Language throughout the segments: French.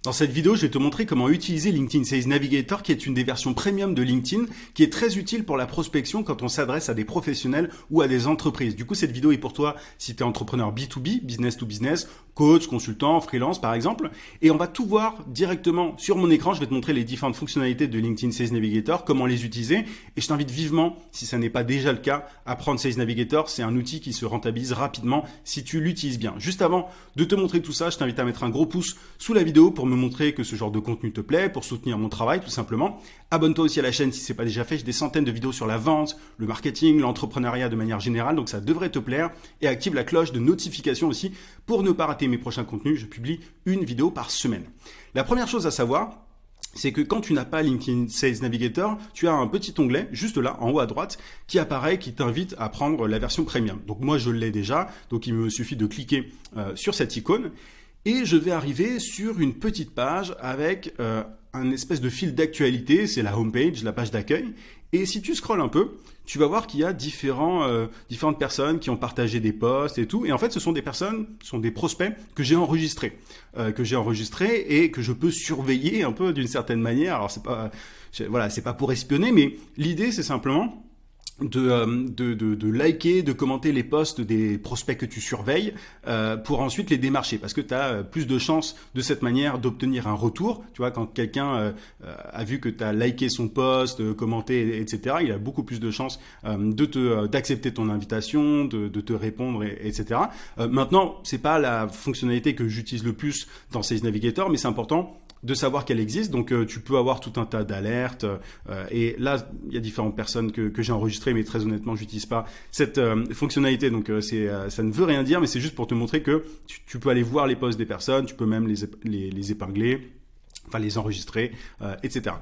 Dans cette vidéo, je vais te montrer comment utiliser LinkedIn Sales Navigator, qui est une des versions premium de LinkedIn, qui est très utile pour la prospection quand on s'adresse à des professionnels ou à des entreprises. Du coup, cette vidéo est pour toi si tu es entrepreneur B2B, business to business, coach, consultant, freelance par exemple. Et on va tout voir directement sur mon écran. Je vais te montrer les différentes fonctionnalités de LinkedIn Sales Navigator, comment les utiliser. Et je t'invite vivement, si ça n'est pas déjà le cas, à prendre Sales Navigator. C'est un outil qui se rentabilise rapidement si tu l'utilises bien. Juste avant de te montrer tout ça, je t'invite à mettre un gros pouce sous la vidéo pour me montrer que ce genre de contenu te plaît, pour soutenir mon travail tout simplement. Abonne-toi aussi à la chaîne si ce n'est pas déjà fait. J'ai des centaines de vidéos sur la vente, le marketing, l'entrepreneuriat de manière générale, donc ça devrait te plaire. Et active la cloche de notification aussi pour ne pas rater mes prochains contenus. Je publie une vidéo par semaine. La première chose à savoir, c'est que quand tu n'as pas LinkedIn Sales Navigator, tu as un petit onglet juste là en haut à droite qui apparaît, qui t'invite à prendre la version premium. Donc moi je l'ai déjà, donc il me suffit de cliquer sur cette icône et je vais arriver sur une petite page avec un espèce de fil d'actualité, c'est la homepage, la page d'accueil. Et si tu scrolles un peu, tu vas voir qu'il y a différentes personnes qui ont partagé des posts et tout. Et en fait, ce sont des personnes, ce sont des prospects que j'ai enregistrés et que je peux surveiller un peu d'une certaine manière. Alors c'est pas pour espionner, mais l'idée c'est simplement de liker, de commenter les posts des prospects que tu surveilles pour ensuite les démarcher, parce que tu as plus de chances de cette manière d'obtenir un retour. Tu vois, quand quelqu'un a vu que tu as liké son post, commenté, etc., il a beaucoup plus de chances d'accepter ton invitation, de te répondre, etc. Maintenant, c'est pas la fonctionnalité que j'utilise le plus dans Sales Navigator, mais c'est important de savoir qu'elle existe. Donc tu peux avoir tout un tas d'alertes et là il y a différentes personnes que j'ai enregistrées, mais très honnêtement j'utilise pas cette fonctionnalité, donc ça ne veut rien dire, mais c'est juste pour te montrer que tu peux aller voir les posts des personnes, tu peux même les épingler, enfin les enregistrer, etc.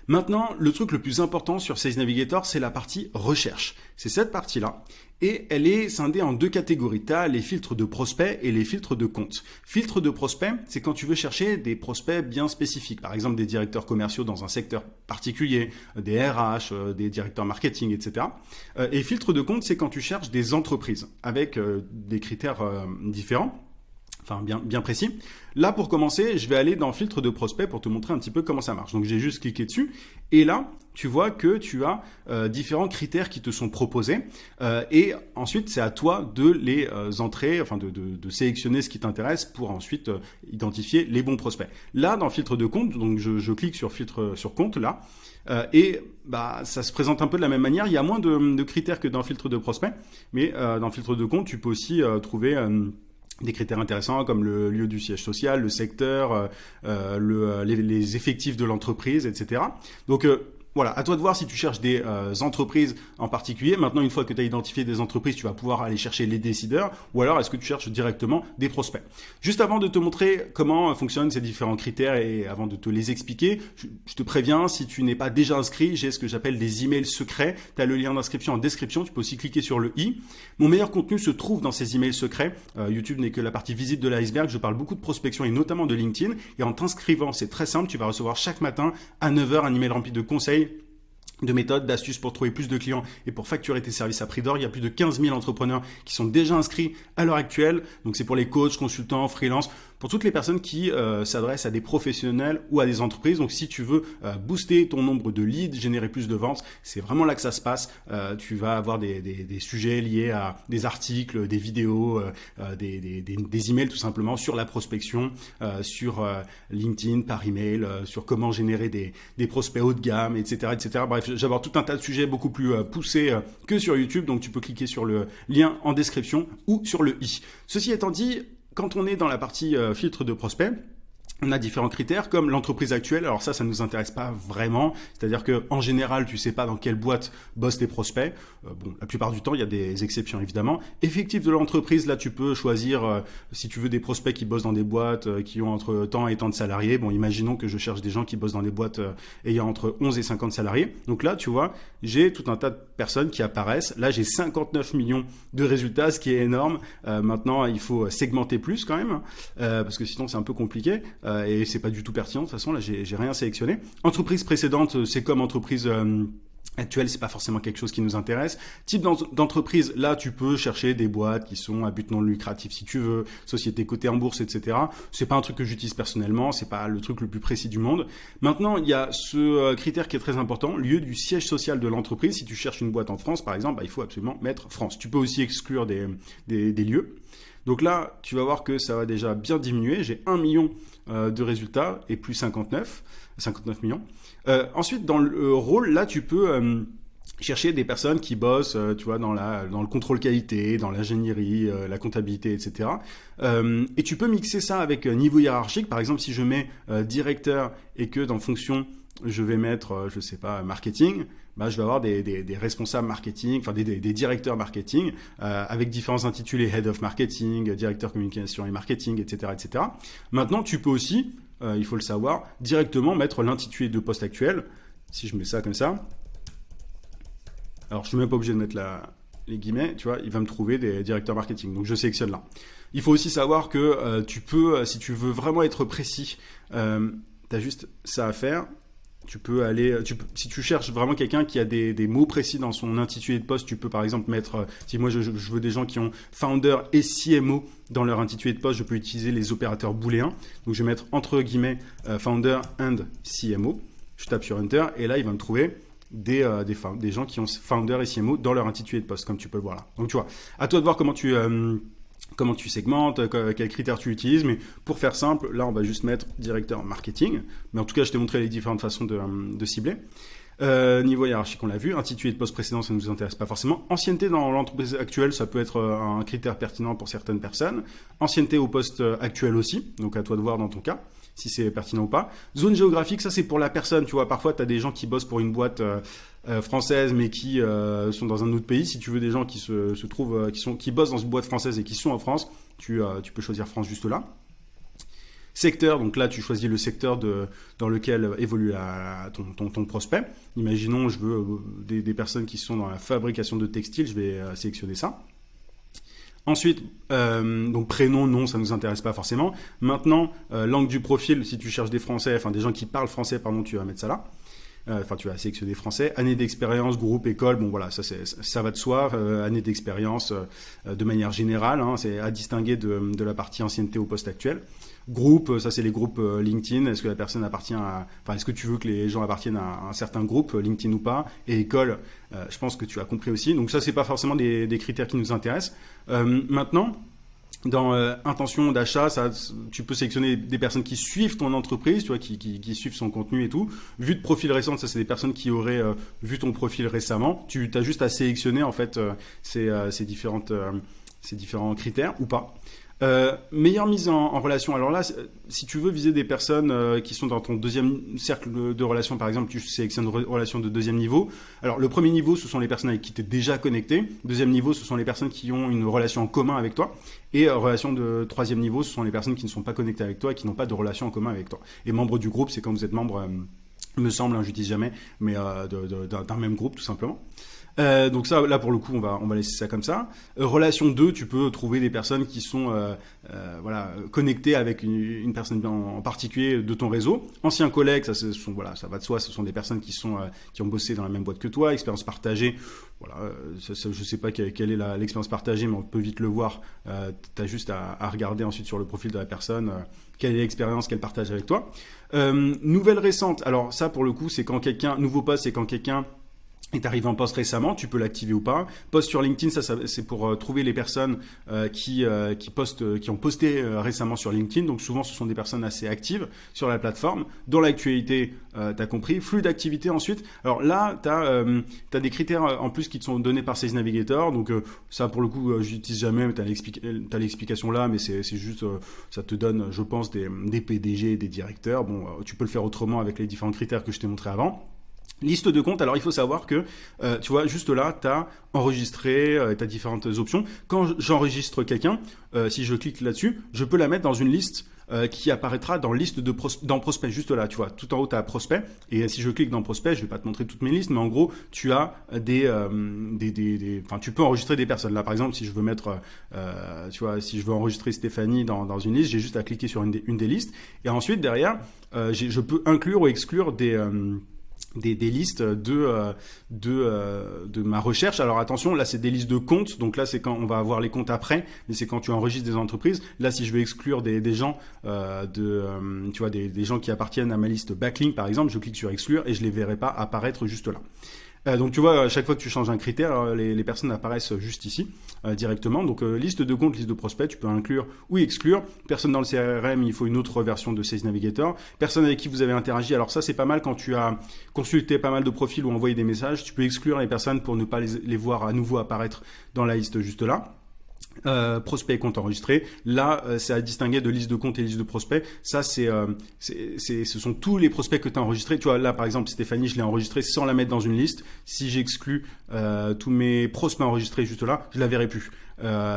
Maintenant, le truc le plus important sur Sales Navigator, c'est la partie recherche. C'est cette partie-là. Et elle est scindée en deux catégories. Tu as les filtres de prospects et les filtres de comptes. Filtres de prospects, c'est quand tu veux chercher des prospects bien spécifiques. Par exemple, des directeurs commerciaux dans un secteur particulier, des RH, des directeurs marketing, etc. Et filtres de comptes, c'est quand tu cherches des entreprises avec des critères différents. Enfin, bien précis. Là, pour commencer, je vais aller dans filtre de prospect pour te montrer un petit peu comment ça marche. Donc, j'ai juste cliqué dessus. Et là, tu vois que tu as différents critères qui te sont proposés. Et ensuite, c'est à toi de les entrer, enfin de sélectionner ce qui t'intéresse pour ensuite identifier les bons prospects. Là, dans filtre de compte, donc je clique sur filtre sur compte, là. Et ça se présente un peu de la même manière. Il y a moins de critères que dans filtre de prospect. Mais dans filtre de compte, tu peux aussi trouver des critères intéressants comme le lieu du siège social, le secteur, les effectifs de l'entreprise, etc. Donc voilà, à toi de voir si tu cherches des entreprises en particulier. Maintenant, une fois que tu as identifié des entreprises, tu vas pouvoir aller chercher les décideurs, ou alors est-ce que tu cherches directement des prospects. Juste avant de te montrer comment fonctionnent ces différents critères et avant de te les expliquer, je te préviens, si tu n'es pas déjà inscrit, j'ai ce que j'appelle des emails secrets. Tu as le lien d'inscription en description, tu peux aussi cliquer sur le i. Mon meilleur contenu se trouve dans ces emails secrets. YouTube n'est que la partie visible de l'iceberg. Je parle beaucoup de prospection et notamment de LinkedIn. Et en t'inscrivant, c'est très simple, tu vas recevoir chaque matin à 9h un email rempli de conseils, de méthodes, d'astuces pour trouver plus de clients et pour facturer tes services à prix d'or. Il y a plus de 15 000 entrepreneurs qui sont déjà inscrits à l'heure actuelle. Donc c'est pour les coachs, consultants, freelance, pour toutes les personnes qui s'adressent à des professionnels ou à des entreprises. Donc si tu veux booster ton nombre de leads, générer plus de ventes, c'est vraiment là que ça se passe. Tu vas avoir des sujets liés à des articles, des vidéos, des emails tout simplement sur la prospection, sur LinkedIn par email, sur comment générer des prospects haut de gamme, etc., etc. Bref, j'aborde tout un tas de sujets beaucoup plus poussés que sur YouTube, donc tu peux cliquer sur le lien en description ou sur le i. Ceci étant dit, quand on est dans la partie filtre de prospect, on a différents critères comme l'entreprise actuelle. Alors ça nous intéresse pas vraiment. C'est-à-dire que en général, tu sais pas dans quelle boîte bossent tes prospects. La plupart du temps, il y a des exceptions évidemment. Effectif de l'entreprise, là, tu peux choisir si tu veux des prospects qui bossent dans des boîtes qui ont entre tant et tant de salariés. Bon, imaginons que je cherche des gens qui bossent dans des boîtes ayant entre 11 et 50 salariés. Donc là, tu vois, j'ai tout un tas de personnes qui apparaissent. Là, j'ai 59 millions de résultats, ce qui est énorme. Maintenant, il faut segmenter plus quand même, parce que sinon c'est un peu compliqué. Et c'est pas du tout pertinent. De toute façon, là, j'ai rien sélectionné. Entreprise précédente, c'est comme entreprise actuel, c'est pas forcément quelque chose qui nous intéresse. Type d'entreprise, là, tu peux chercher des boîtes qui sont à but non lucratif si tu veux, sociétés cotées en bourse, etc. C'est pas un truc que j'utilise personnellement, c'est pas le truc le plus précis du monde. Maintenant, il y a ce critère qui est très important, lieu du siège social de l'entreprise. Si tu cherches une boîte en France, par exemple, il faut absolument mettre France. Tu peux aussi exclure des lieux. Donc là, tu vas voir que ça va déjà bien diminuer. J'ai 1 million de résultats et plus 59 millions. Ensuite, dans le rôle, là, tu peux chercher des personnes qui bossent, tu vois, dans le contrôle qualité, dans l'ingénierie, la comptabilité, etc. Et tu peux mixer ça avec niveau hiérarchique. Par exemple, si je mets directeur et que dans fonction, je vais mettre, je sais pas, marketing, je vais avoir des responsables marketing, enfin des directeurs marketing, avec différents intitulés, head of marketing, directeur communication et marketing, etc., etc. Maintenant, tu peux aussi, il faut le savoir, directement mettre l'intitulé de poste actuel. Si je mets ça comme ça, alors je suis même pas obligé de mettre les guillemets, tu vois, il va me trouver des directeurs marketing. Donc je sélectionne là. Il faut aussi savoir que tu peux, si tu veux vraiment être précis, tu as juste ça à faire. Tu peux aller, si tu cherches vraiment quelqu'un qui a des mots précis dans son intitulé de poste, tu peux par exemple mettre, si moi je veux des gens qui ont founder et CMO dans leur intitulé de poste, je peux utiliser les opérateurs booléens. Donc je vais mettre entre guillemets founder and CMO. Je tape sur Enter et là il va me trouver des gens qui ont founder et CMO dans leur intitulé de poste, comme tu peux le voir là. Donc tu vois, à toi de voir comment tu segmentes, quels critères tu utilises, mais pour faire simple, là on va juste mettre directeur marketing, mais en tout cas je t'ai montré les différentes façons de cibler. Niveau hiérarchique, on l'a vu, intitulé de poste précédent, ça ne nous intéresse pas forcément. Ancienneté dans l'entreprise actuelle, ça peut être un critère pertinent pour certaines personnes. Ancienneté au poste actuel aussi, donc à toi de voir dans ton cas si c'est pertinent ou pas. Zone géographique, ça c'est pour la personne, tu vois, parfois tu as des gens qui bossent pour une boîte française mais qui sont dans un autre pays. Si tu veux des gens qui se trouvent, qui bossent dans une boîte française et qui sont en France, tu peux choisir France juste là. Secteur, donc là tu choisis le secteur dans lequel évolue ton prospect. Imaginons je veux des personnes qui sont dans la fabrication de textiles, je vais sélectionner ça. Ensuite, donc prénom, nom, ça ne nous intéresse pas forcément. Maintenant, langue du profil, si tu cherches des Français, enfin des gens qui parlent français, pardon, tu vas mettre ça là. Enfin, tu vas sélectionner français. Année d'expérience, groupe, école, bon voilà, ça va de soi. Année d'expérience de manière générale, hein, c'est à distinguer de la partie ancienneté au poste actuel. Groupe, ça c'est les groupes LinkedIn. Est-ce que la personne appartient enfin, est-ce que tu veux que les gens appartiennent à un certain groupe LinkedIn ou pas? Et école, je pense que tu as compris aussi. Donc ça, c'est pas forcément des critères qui nous intéressent. Maintenant, dans intention d'achat, tu peux sélectionner des personnes qui suivent ton entreprise, tu vois, qui suivent son contenu et tout. Vue de profil récent, ça c'est des personnes qui auraient vu ton profil récemment. Tu as juste à sélectionner en fait ces différents critères ou pas. Meilleure mise en relation. Alors là, si tu veux viser des personnes qui sont dans ton deuxième cercle de relations, par exemple, tu sélectionnes relations de deuxième niveau. Alors le premier niveau, ce sont les personnes avec qui tu es déjà connecté. Deuxième niveau, ce sont les personnes qui ont une relation en commun avec toi. Et relation de troisième niveau, ce sont les personnes qui ne sont pas connectées avec toi et qui n'ont pas de relation en commun avec toi. Et membre du groupe, c'est quand vous êtes membre, il me semble, j'utilise jamais, mais d'un même groupe tout simplement. Donc ça, là pour le coup, on va laisser ça comme ça. Relation 2, tu peux trouver des personnes qui sont connectées avec une personne en particulier de ton réseau. Anciens collègues, ça va de soi, ce sont des personnes qui ont bossé dans la même boîte que toi. Expérience partagée, voilà, je sais pas quelle est l'expérience partagée, mais on peut vite le voir. Tu as juste à regarder ensuite sur le profil de la personne quelle est l'expérience qu'elle partage avec toi. Nouvelle récente, alors ça pour le coup, c'est quand nouveau poste, c'est quand quelqu'un est arrivé en poste récemment, tu peux l'activer ou pas. Post sur LinkedIn, ça c'est pour trouver les personnes qui ont posté récemment sur LinkedIn. Donc souvent, ce sont des personnes assez actives sur la plateforme. Dans l'actualité, tu as compris. Flux d'activité ensuite. Alors là, tu as des critères en plus qui te sont donnés par Sales Navigator. Donc ça, pour le coup, j'utilise jamais. Tu as l'explication là, mais c'est juste, ça te donne, je pense, des PDG, des directeurs. Bon, tu peux le faire autrement avec les différents critères que je t'ai montré avant. Liste de comptes, alors il faut savoir que, tu vois, juste là, tu as enregistré, tu as différentes options. Quand j'enregistre quelqu'un, si je clique là-dessus, je peux la mettre dans une liste qui apparaîtra dans liste dans prospect, juste là, tu vois, tout en haut, tu as prospect. Et si je clique dans prospect, je vais pas te montrer toutes mes listes, mais en gros, tu as tu peux enregistrer des personnes. Là, par exemple, si je veux mettre, tu vois, si je veux enregistrer Stéphanie dans une liste, j'ai juste à cliquer sur une des listes. Et ensuite, derrière, je peux inclure ou exclure des listes de ma recherche. Alors attention, là c'est des listes de comptes, donc là c'est quand on va avoir les comptes après, mais c'est quand tu enregistres des entreprises. Là si je veux exclure des gens tu vois des gens qui appartiennent à ma liste backlink par exemple, je clique sur exclure et je les verrai pas apparaître juste là. Donc tu vois, à chaque fois que tu changes un critère, les personnes apparaissent juste ici directement. Donc liste de comptes, liste de prospects, tu peux inclure ou exclure. Personne dans le CRM, il faut une autre version de Sales Navigator. Personne avec qui vous avez interagi. Alors ça c'est pas mal quand tu as consulté pas mal de profils ou envoyé des messages. Tu peux exclure les personnes pour ne pas les voir à nouveau apparaître dans la liste juste là. Prospect et compte enregistré. Là, c'est à distinguer de liste de comptes et liste de prospects. Ça, ce sont tous les prospects que tu as enregistrés. Tu vois, là, par exemple, Stéphanie, je l'ai enregistrée sans la mettre dans une liste. Si j'exclus tous mes prospects enregistrés juste là, je la verrai plus.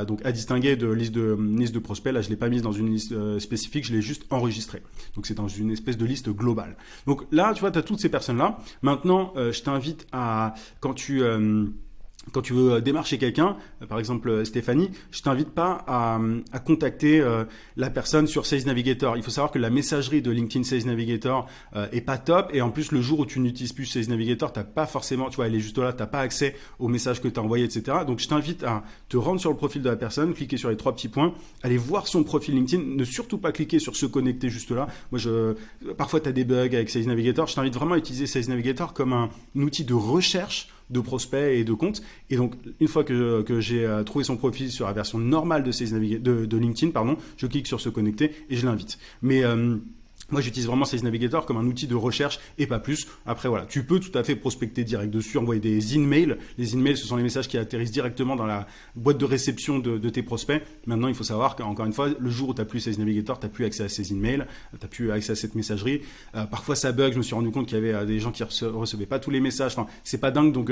Donc, à distinguer de liste de prospects, là, je l'ai pas mise dans une liste spécifique, je l'ai juste enregistrée. Donc, c'est dans une espèce de liste globale. Donc là, tu vois, tu as toutes ces personnes-là. Maintenant, je t'invite à, quand tu veux démarcher quelqu'un, par exemple Stéphanie, je t'invite pas à contacter la personne sur Sales Navigator. Il faut savoir que la messagerie de LinkedIn Sales Navigator est pas top, et en plus le jour où tu n'utilises plus Sales Navigator, t'as pas forcément, tu vois, elle est juste là, t'as pas accès aux messages que tu as envoyés, etc. Donc je t'invite à te rendre sur le profil de la personne, cliquer sur les 3 petits points, aller voir son profil LinkedIn, ne surtout pas cliquer sur se connecter juste là. Moi, parfois tu as des bugs avec Sales Navigator. Je t'invite vraiment à utiliser Sales Navigator comme un outil de recherche de prospects et de comptes. Et donc, une fois que j'ai trouvé son profil sur la version normale de LinkedIn, pardon, je clique sur se connecter et je l'invite. Mais moi, j'utilise vraiment Sales Navigator comme un outil de recherche et pas plus. Après, voilà, tu peux tout à fait prospecter direct dessus, envoyer des in-mails. Les in-mails, ce sont les messages qui atterrissent directement dans la boîte de réception de tes prospects. Maintenant, il faut savoir qu'encore une fois, le jour où tu n'as plus Sales Navigator, tu n'as plus accès à ces in-mails, tu n'as plus accès à cette messagerie. Parfois, ça bug. Je me suis rendu compte qu'il y avait des gens qui recevaient pas tous les messages. Enfin, c'est pas dingue. Donc,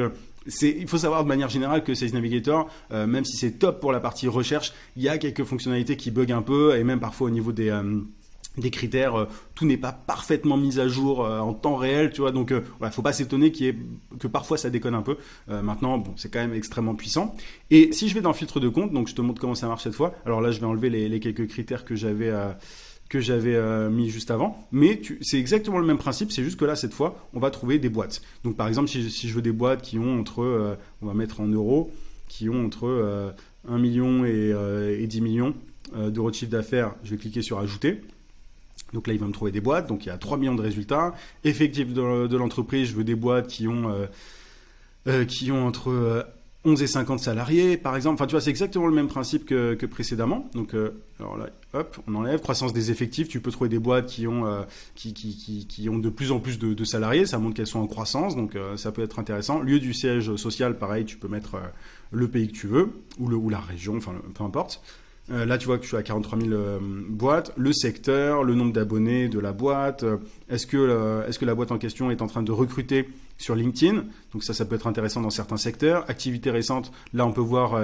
il faut savoir de manière générale que Sales Navigator, même si c'est top pour la partie recherche, il y a quelques fonctionnalités qui bug un peu, et même parfois au niveau des critères, tout n'est pas parfaitement mis à jour en temps réel, tu vois, donc voilà, faut pas s'étonner que parfois ça déconne un peu. Maintenant, bon, c'est quand même extrêmement puissant. Et si je vais dans filtre de compte, donc je te montre comment ça marche cette fois. Alors là, je vais enlever les quelques critères que j'avais mis juste avant, mais c'est exactement le même principe, c'est juste que là, cette fois, on va trouver des boîtes. Donc par exemple, si je veux des boîtes qui ont entre, on va mettre en euros, qui ont entre 1 million et 10 millions d'euros de chiffre d'affaires, je vais cliquer sur ajouter. Donc là, il va me trouver des boîtes. Donc il y a 3 millions de résultats. Effectifs de l'entreprise, je veux des boîtes qui ont entre 11 et 50 salariés, par exemple. Enfin, tu vois, c'est exactement le même principe que précédemment. Donc, alors là, hop, on enlève. Croissance des effectifs. Tu peux trouver des boîtes qui ont de plus en plus de salariés. Ça montre qu'elles sont en croissance. Donc, ça peut être intéressant. Lieu du siège social, pareil, tu peux mettre le pays que tu veux ou la région, enfin, peu importe. Là, tu vois que je suis à 43 000 boîtes. Le secteur, le nombre d'abonnés de la boîte. Est-ce que la boîte en question est en train de recruter sur LinkedIn? Donc ça peut être intéressant dans certains secteurs. Activité récente, là, on peut voir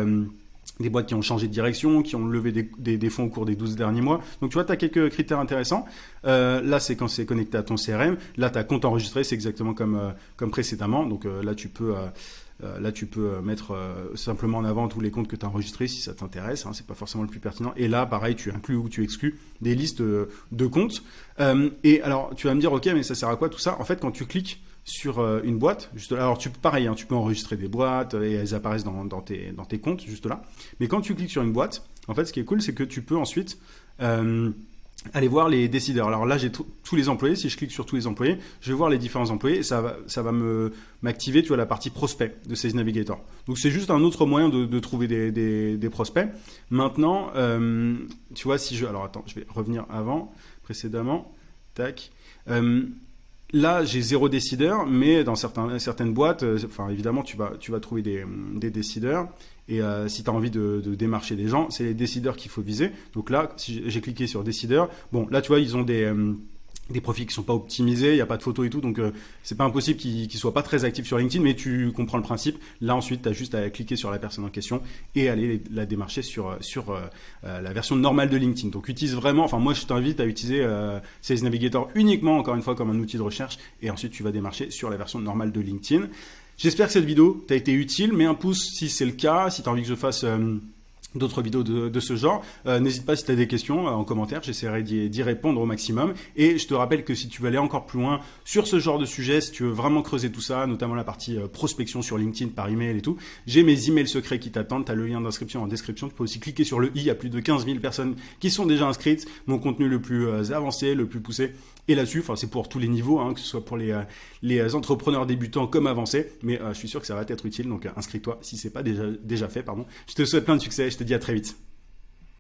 des boîtes qui ont changé de direction, qui ont levé des fonds au cours des 12 derniers mois. Donc tu vois, tu as quelques critères intéressants. Là, c'est quand c'est connecté à ton CRM. Là, tu as compte enregistré, c'est exactement comme précédemment. Donc là, tu peux mettre simplement en avant tous les comptes que tu as enregistrés si ça t'intéresse, hein, c'est pas forcément le plus pertinent. Et là, pareil, tu inclus ou tu exclus des listes de comptes. Et alors, tu vas me dire, ok, mais ça sert à quoi tout ça? En fait, quand tu cliques sur une boîte, juste là, alors pareil, hein, tu peux enregistrer des boîtes et elles apparaissent dans tes comptes, juste là. Mais quand tu cliques sur une boîte, en fait, ce qui est cool, c'est que tu peux ensuite aller voir les décideurs. Alors là, j'ai tous les employés. Si je clique sur tous les employés, je vais voir les différents employés et ça va m'activer, tu vois, la partie prospect de Sales Navigator. Donc c'est juste un autre moyen de trouver des prospects. Maintenant, tu vois, alors attends, je vais revenir précédemment. Tac. Là, j'ai 0 décideur, mais dans certaines boîtes, enfin évidemment, tu vas trouver des décideurs. Et si tu as envie de démarcher des gens, c'est les décideurs qu'il faut viser. Donc là, si j'ai cliqué sur décideurs, bon, là, tu vois, ils ont des profils qui sont pas optimisés, il n'y a pas de photos et tout, donc c'est pas impossible qu'ils soient pas très actifs sur LinkedIn, mais tu comprends le principe. Là, ensuite, tu as juste à cliquer sur la personne en question et aller la démarcher sur la version normale de LinkedIn. Donc, utilise vraiment, enfin, moi, je t'invite à utiliser Sales Navigator uniquement, encore une fois, comme un outil de recherche, et ensuite, tu vas démarcher sur la version normale de LinkedIn. J'espère que cette vidéo t'a été utile. Mets un pouce si c'est le cas, si tu as envie que je fasse d'autres vidéos de ce genre. N'hésite pas si tu as des questions en commentaire, j'essaierai d'y répondre au maximum. Et je te rappelle que si tu veux aller encore plus loin sur ce genre de sujet, si tu veux vraiment creuser tout ça, notamment la partie prospection sur LinkedIn par email et tout, j'ai mes emails secrets qui t'attendent. Tu as le lien d'inscription en description. Tu peux aussi cliquer sur le i. Il y a plus de 15 000 personnes qui sont déjà inscrites. Mon contenu le plus avancé, le plus poussé est là-dessus. Enfin, c'est pour tous les niveaux, hein, que ce soit pour les entrepreneurs débutants comme avancés. Mais je suis sûr que ça va t'être utile. Donc inscris-toi si c'est pas déjà fait. Pardon. Je te souhaite plein de succès. Je te dis à très vite.